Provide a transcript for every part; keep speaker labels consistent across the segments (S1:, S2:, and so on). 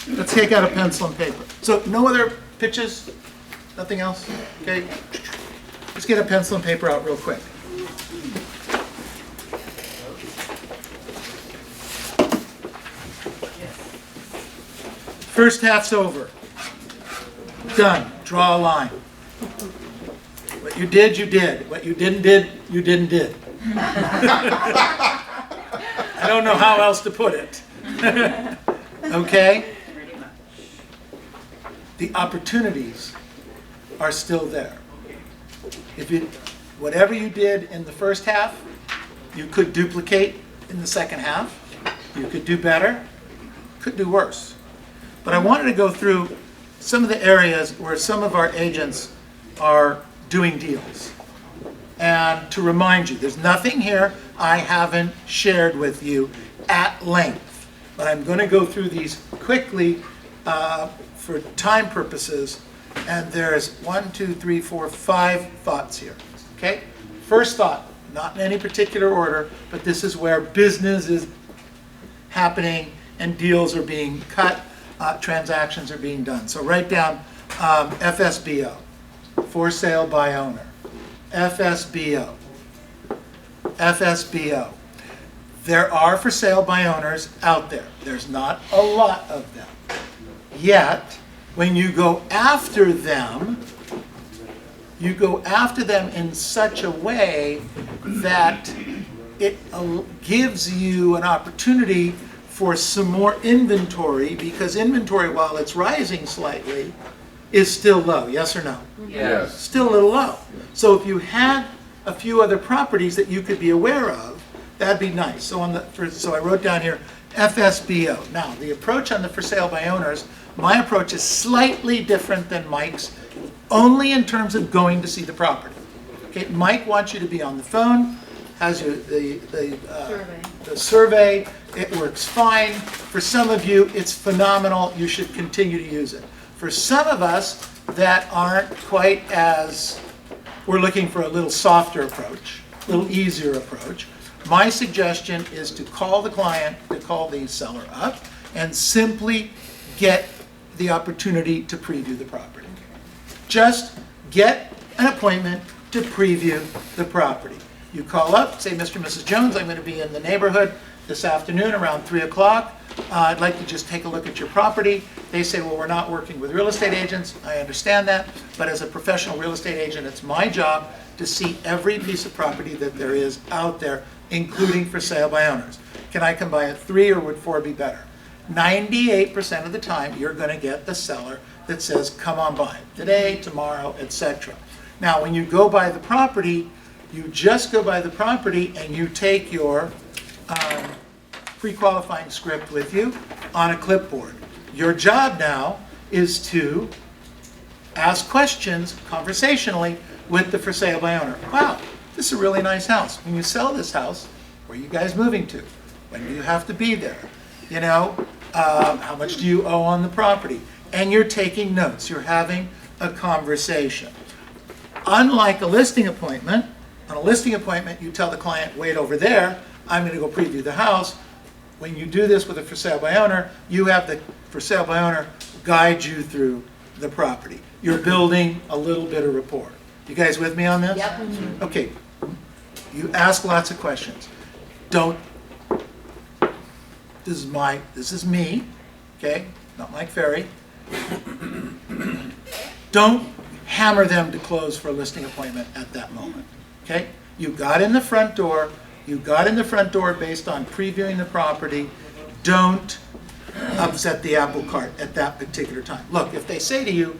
S1: Let's take out a pencil and paper. So no other pitches? Nothing else? Okay. Let's get a pencil and paper out real quick. First half's over. Done. Draw a line. What you did, you did. What you didn't did, you didn't did. I don't know how else to put it. Okay? The opportunities are still there. If you, whatever you did in the first half, you could duplicate in the second half. You could do better, could do worse. But I wanted to go through some of the areas where some of our agents are doing deals. And to remind you, there's nothing here I haven't shared with you at length. But I'm going to go through these quickly for time purposes. And there's 5 thoughts here. Okay? First thought, not in any particular order, but this is where business is happening and deals are being cut, transactions are being done. So write down FSBO, for sale by owner. FSBO. FSBO. There are for sale by owners out there. There's not a lot of them. Yet, when you go after them, you go after them in such a way that it gives you an opportunity for some more inventory, because inventory, while it's rising slightly, is still low. Yes or no?
S2: Yes.
S1: Still a little low. So if you had a few other properties that you could be aware of, that'd be nice. So so I wrote down here FSBO. Now the approach on the for sale by owners, my approach is slightly different than Mike's, only in terms of going to see the property. Okay, Mike wants you to be on the phone, has you the survey. It works fine. For some of you, it's phenomenal. You should continue to use it. For some of us that aren't quite as, we're looking for a little softer approach, a little easier approach, my suggestion is to call the client, to call the seller up, and simply get the opportunity to preview the property. Just get an appointment to preview the property. You call up, say, Mr. and Mrs. Jones, I'm going to be in the neighborhood this afternoon around 3 o'clock. I'd like to just take a look at your property. They say, well, we're not working with real estate agents. I understand that. But as a professional real estate agent, it's my job to see every piece of property that there is out there, including for sale by owners. Can I come by at 3 or would 4 be better? 98% of the time, you're going to get the seller that says, come on by today, tomorrow, etc. Now, when you go by the property, you just go by the property and you take your pre-qualifying script with you on a clipboard. Your job now is to ask questions conversationally with the for sale by owner. Wow, this is a really nice house. When you sell this house, where are you guys moving to? When do you have to be there? You know, how much do you owe on the property? And you're taking notes. You're having a conversation. Unlike a listing appointment, on a listing appointment, you tell the client, wait over there, I'm going to go preview the house. When you do this with a for sale by owner, you have the for sale by owner guide you through the property. You're building a little bit of rapport. You guys with me on this?
S3: Yep.
S1: Okay. You ask lots of questions. Don't, this is me, okay? Not Mike Ferry. Don't hammer them to close for a listing appointment at that moment, okay? You got in the front door. You got in the front door based on previewing the property. Don't upset the apple cart at that particular time. Look, if they say to you,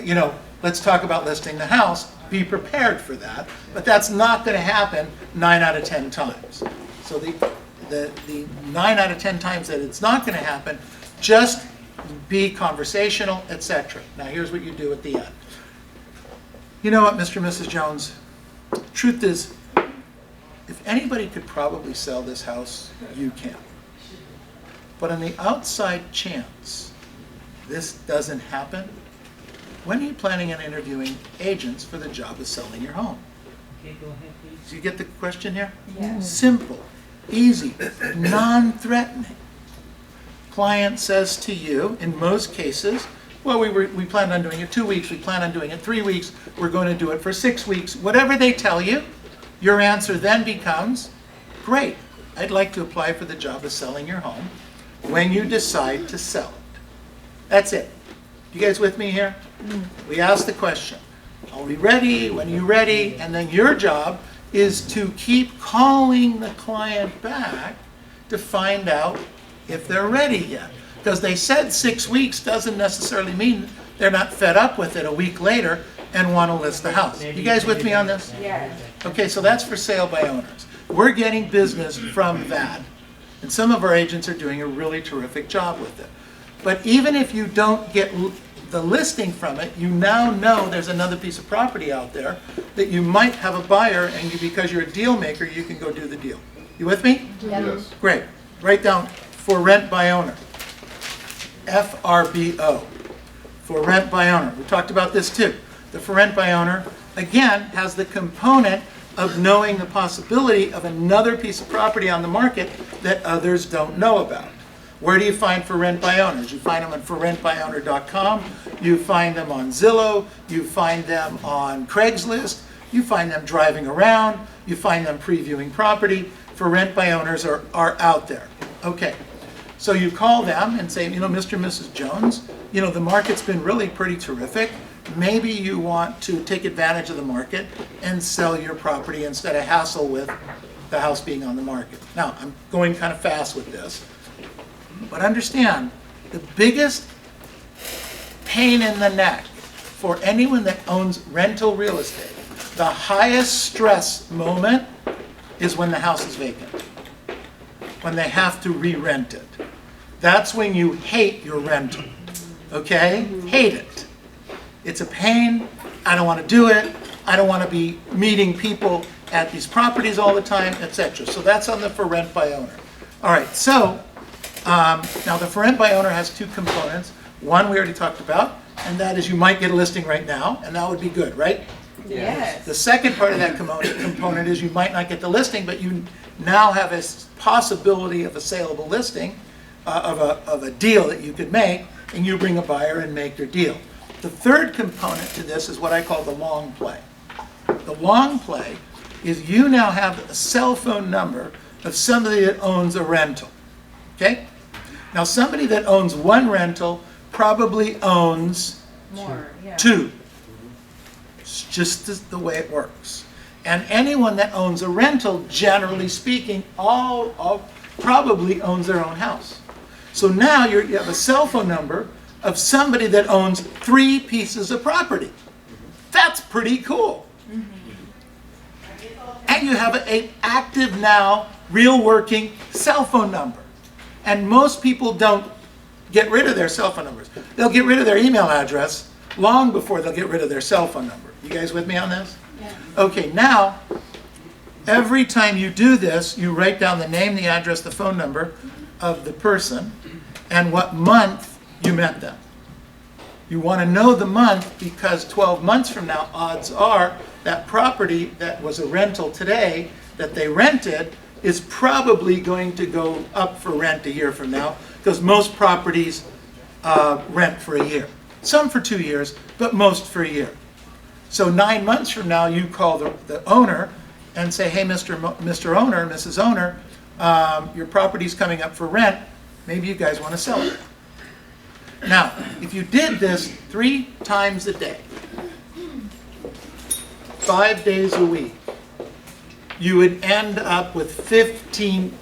S1: you know, let's talk about listing the house, be prepared for that, but that's not going to happen 9 out of 10 times. So the 9 out of 10 times that it's not going to happen, just be conversational, etc. Now here's what you do at the end. You know what, Mr. and Mrs. Jones, truth is, if anybody could probably sell this house, you can. But on the outside chance this doesn't happen, when are you planning on interviewing agents for the job of selling your home?
S2: Okay, go ahead, please.
S1: Do you get the question here?
S3: Yes.
S1: Simple, easy, non-threatening. client says to you, in most cases, well, we planned on doing it 2 weeks, we plan on doing it 3 weeks, we're going to do it for 6 weeks. Whatever they tell you, your answer then becomes, great, I'd like to apply for the job of selling your home when you decide to sell it. That's it. You guys with me here? We ask the question, are we ready? When are you ready? And then your job is to keep calling the client back to find out if they're ready yet. Because they said 6 weeks doesn't necessarily mean they're not fed up with it a week later and want to list the house. You guys with me on this?
S3: Yes.
S1: Okay, so that's for sale by owners. We're getting business from that. And some of our agents are doing a really terrific job with it. But even if you don't get the listing from it, you now know there's another piece of property out there that you might have a buyer, and because you're a deal maker, you can go do the deal. You with me?
S2: Yes.
S1: Great. Write down for rent by owner. FRBO. For rent by owner. We talked about this too. The for rent by owner, again, has the component of knowing the possibility of another piece of property on the market that others don't know about. Where do you find for rent by owners? You find them on forrentbyowner.com, you find them on Zillow, you find them on Craigslist, you find them driving around, you find them previewing property. For rent by owners are out there. Okay, so you call them and say, Mr. and Mrs. Jones, the market's been really pretty terrific. Maybe you want to take advantage of the market and sell your property instead of hassle with the house being on the market. Now, I'm going kind of fast with this. But understand, the biggest pain in the neck for anyone that owns rental real estate, the highest stress moment is when the house is vacant, when they have to re-rent it. That's when you hate your rental, okay? Hate it. It's a pain. I don't want to do it. I don't want to be meeting people at these properties all the time, etc. So that's on the for rent by owner. All right, so now the for rent by owner has two components. One we already talked about, and that is you might get a listing right now, and that would be good, right?
S3: Yes.
S1: The second part of that component is you might not get the listing, but you now have a possibility of a saleable listing, of a deal that you could make, and you bring a buyer and make your deal. The third component to this is what I call the long play. The long play is you now have a cell phone number of somebody that owns a rental, okay? Now somebody that owns one rental probably owns
S3: More, yeah.
S1: two. It's just the way it works. And anyone that owns a rental, generally speaking, all probably owns their own house. So now you have a cell phone number of somebody that owns 3 pieces of property. That's pretty cool. And you have an active now, real working cell phone number. And most people don't get rid of their cell phone numbers. They'll get rid of their email address long before they'll get rid of their cell phone number. You guys with me on this?
S3: Yeah.
S1: Okay, now, every time you do this, you write down the name, the address, the phone number of the person, and what month you met them. You want to know the month because 12 months from now, odds are that property that was a rental today that they rented is probably going to go up for rent a year from now because most properties rent for a year. Some for 2 years, but most for a year. So 9 months from now, you call the owner and say, hey, Mr. Owner, Mrs. Owner, your property's coming up for rent. Maybe you guys want to sell it. Now, if you did this 3 times a day, 5 days a week, you would end up with 15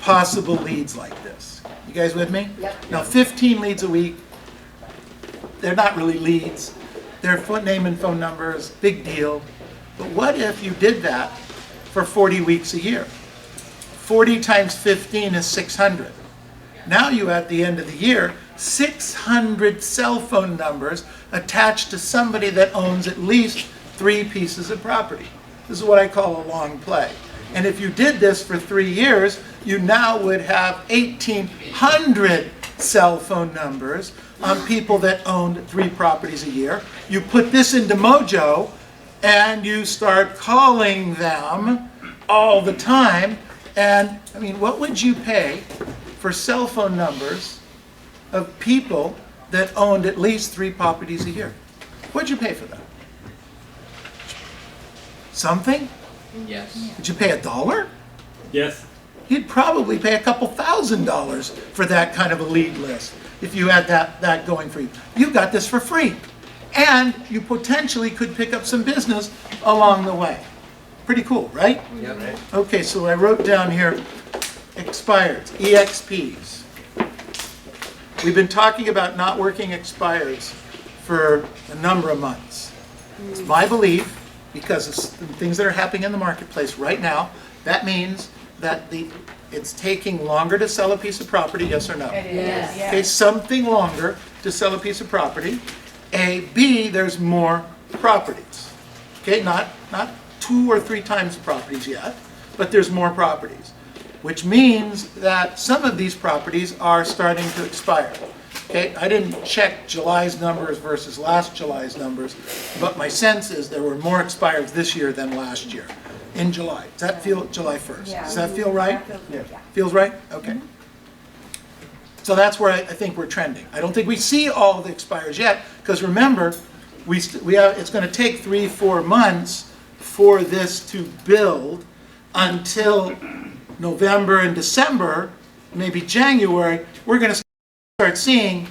S1: possible leads like this. You guys with me?
S3: Yep.
S1: Now, 15 leads a week, they're not really leads. They're name and phone numbers, big deal. But what if you did that for 40 weeks a year? 40 times 15 is 600. Now you, at the end of the year, 600 cell phone numbers attached to somebody that owns at least 3 pieces of property. This is what I call a long play. And if you did this for 3 years, you now would have 1,800 cell phone numbers on people that owned 3 properties a year. You put this into Mojo, and you start calling them all the time. And, I mean, what would you pay for cell phone numbers of people that owned at least 3 properties a year. What'd you pay for that? Something?
S2: Yes.
S1: Did you pay $1?
S3: Yes.
S1: You'd probably pay a couple $1,000s for that kind of a lead list if you had that going for you. You got this for free. And you potentially could pick up some business along the way. Pretty cool, right?
S2: Yep.
S1: Okay, so I wrote down here expireds, EXPs. We've been talking about not working expireds for a number of months. It's my belief, because of the things that are happening in the marketplace right now, that means that it's taking longer to sell a piece of property, yes or no?
S4: It is.
S1: Okay, something longer to sell a piece of property. A, B, there's more properties. Okay, not 2 or 3 times the properties yet, but there's more properties, which means that some of these properties are starting to expire. Okay, I didn't check July's numbers versus last July's numbers, but my sense is there were more expires this year than last year in July. Does that feel July 1st? Does that feel right? Feels right? Okay. So that's where I think we're trending. I don't think we see all the expires yet, because remember, it's going to take 3-4 months for this to build until November and December, maybe January. We're going to start seeing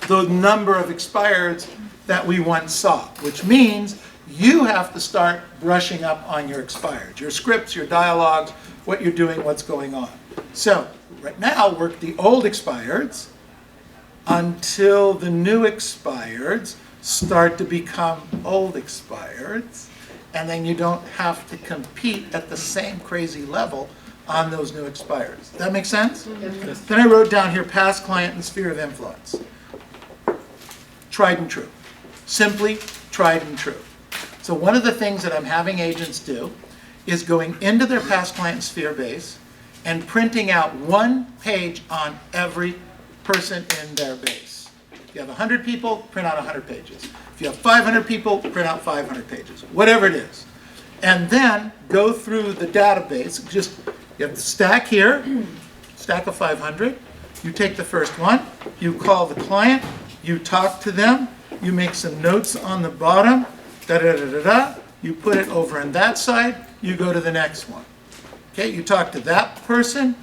S1: the number of expireds that we once saw, which means you have to start brushing up on your expireds, your scripts, your dialogues, what you're doing, what's going on. So right now, work the old expireds until the new expireds start to become old expireds, and then you don't have to compete at the same crazy level on those new expireds. Does that make sense?
S3: Yes.
S1: Then I wrote down here past client and sphere of influence. Tried and true. Simply tried and true. So one of the things that I'm having agents do is going into their past client sphere base and printing out 1 page on every person in their base. If you have 100 people, print out 100 pages. If you have 500 people, print out 500 pages. Whatever it is. And then go through the database. You have the stack here, stack of 500. You take the first one, you call the client, you talk to them, you make some notes on the bottom, da-da-da-da-da. You put it over on that side, you go to the next one. Okay, you talk to that person,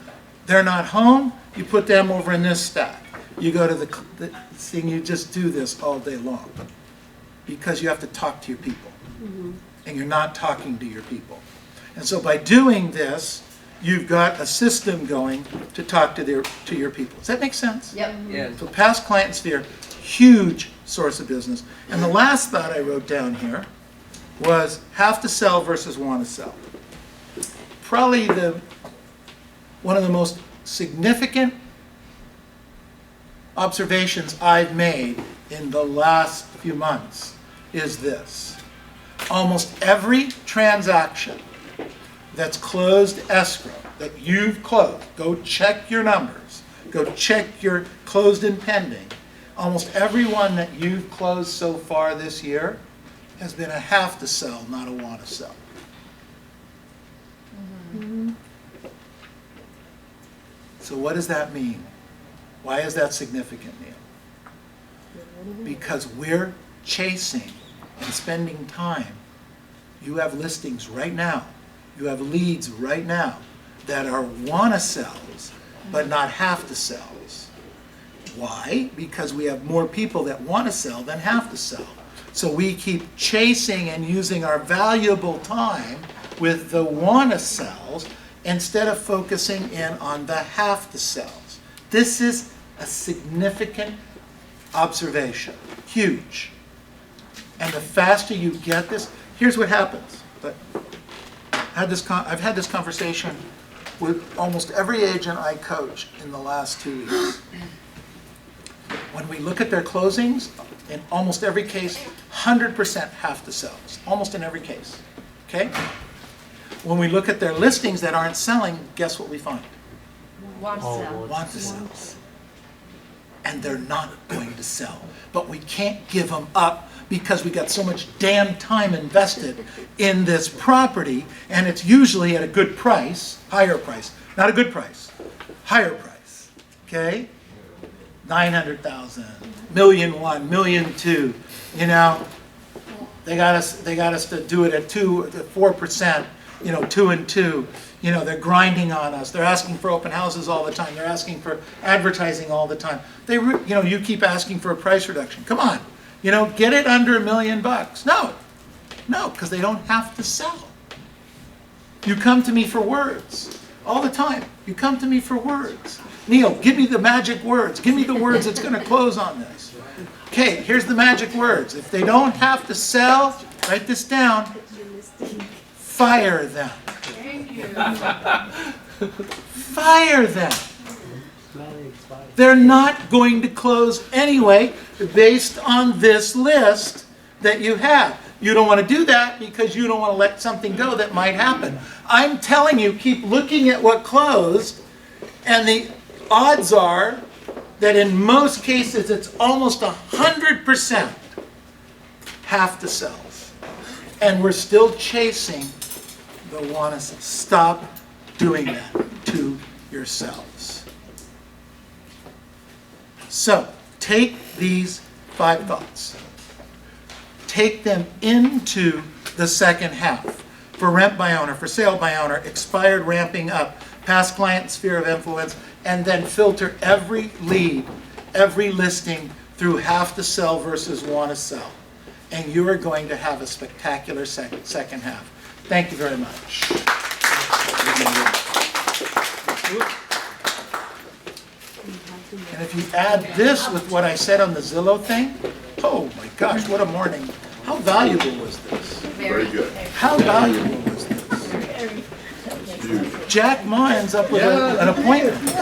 S1: they're not home, you put them over in this stack. You go to the thing, you just do this all day long. Because you have to talk to your people. And you're not talking to your people. And so by doing this, you've got a system going to talk to your people. Does that make sense?
S4: Yep.
S2: Yes.
S1: So past client sphere, huge source of business. And the last thought I wrote down here was have to sell versus want to sell. Probably one of the most significant observations I've made in the last few months is this. Almost every transaction that's closed escrow, that you've closed, go check your numbers, go check your closed and pending, almost every one that you've closed so far this year has been a have to sell, not a want to sell. So what does that mean? Why is that significant, Neil? Because we're chasing and spending time. You have listings right now. You have leads right now that are wanna sells, but not have to sells. Why? Because we have more people that wanna sell than have to sell. So we keep chasing and using our valuable time with the wanna sells instead of focusing in on the have to sells. This is a significant observation, huge. And the faster you get this, here's what happens. But I've had this conversation with almost every agent I coach in the last 2 weeks. When we look at their closings, in almost every case, 100% have to sell, almost in every case, okay? When we look at their listings that aren't selling, guess what we find?
S4: Want to sell.
S1: Want to sell. And they're not going to sell. But we can't give them up because we got so much damn time invested in this property, and it's usually at a good price, higher price, not a good price, higher price, okay? 900,000, $1,000,001, $1,000,002, you know? They got us to do it at 4%, 2 and 2. They're grinding on us. They're asking for open houses all the time. They're asking for advertising all the time. You keep asking for a price reduction. Come on, get it under $1 million. No, because they don't have to sell. You come to me for words all the time. You come to me for words. Neil, give me the magic words. Give me the words that's going to close on this. Okay, here's the magic words. If they don't have to sell, write this down, fire them. Fire them. They're not going to close anyway based on this list that you have. You don't want to do that because you don't want to let something go that might happen. I'm telling you, keep looking at what closed, and the odds are that in most cases it's almost 100% have to sell. And we're still chasing the want to sell. Stop doing that to yourselves. So, take these 5 thoughts. Take them into the second half. For rent by owner, for sale by owner, expired ramping up, past client sphere of influence, and then filter every lead, every listing through have to sell versus want to sell. And you are going to have a spectacular second half. Thank you very much. And if you add this with what I said on the Zillow thing, oh my gosh, what a morning. How valuable was this?
S3: Very good.
S1: How valuable was this? Jack Ma ends up with an appointment.